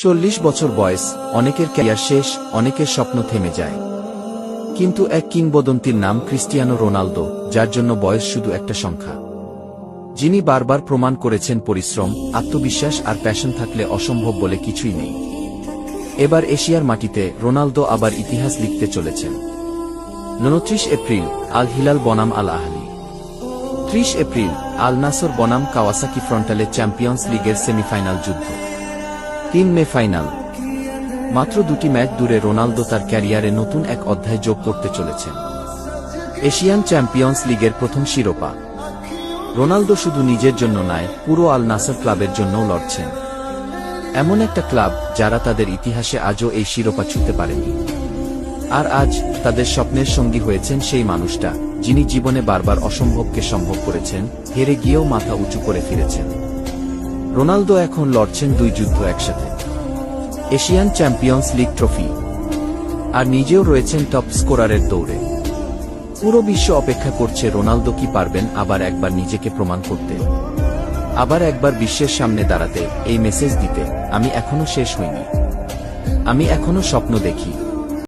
40 বছর বয়স, অনেকের ক্যারিয়ার শেষ, অনেকের স্বপ্ন থেমে যায়। কিন্তু এক কিংবদন্তির নাম ক্রিস্টিয়ানো রোনালদো, যার জন্য বয়স শুধু একটা সংখ্যা। যিনি বারবার প্রমাণ করেছেন পরিশ্রম, আত্মবিশ্বাস আর প্যাশন থাকলে অসম্ভব বলে কিছুই নেই। এবার এশিয়ার মাটিতে রোনালদো আবার ইতিহাস লিখতে চলেছেন। 29 এপ্রিল, আল হিলাল বনাম আল আহলি। 30 এপ্রিল, আল নাসর বনাম কাওয়াসাকি ফ্রন্টালে চ্যাম্পিয়ন্স লিগের সেমিফাইনাল যুদ্ধ। 3 মে ফাইনাল। মাত্র 2টি ম্যাচ দূরে রোনালদো তার ক্যারিয়ারে নতুন এক অধ্যায় যোগ করতে চলেছেন। এশিয়ান চ্যাম্পিয়ন্স লিগের প্রথম শিরোপা। রোনালদো শুধু নিজের জন্য নয়, পুরো আল নাসর ক্লাবের জন্যও লড়ছেন। এমন একটা ক্লাব যারা তাদের ইতিহাসে আজও এই শিরোপা ছুঁতে পারেনি। আর আজ তাদের স্বপ্নের সঙ্গী হয়েছেন সেই মানুষটা, যিনি জীবনে বারবার অসম্ভবকে সম্ভব করেছেন, হেরে গিয়েও মাথা উঁচু করে ফিরেছেন। রোনালদো এখন লড়ছেন 2 যুদ্ধ একসাথে, এশিয়ান চ্যাম্পিয়ন্স লিগ ট্রফি, আর নিজেও রয়েছেন টপ স্কোরারের দৌড়ে। পুরো বিশ্ব অপেক্ষা করছে রোনালদো কি পারবেন আবার একবার নিজেকে প্রমাণ করতে, আবার একবার বিশ্বের সামনে দাঁড়াতে, এই মেসেজ দিতে, আমি এখনো শেষ হইনি, আমি এখনো স্বপ্ন দেখি।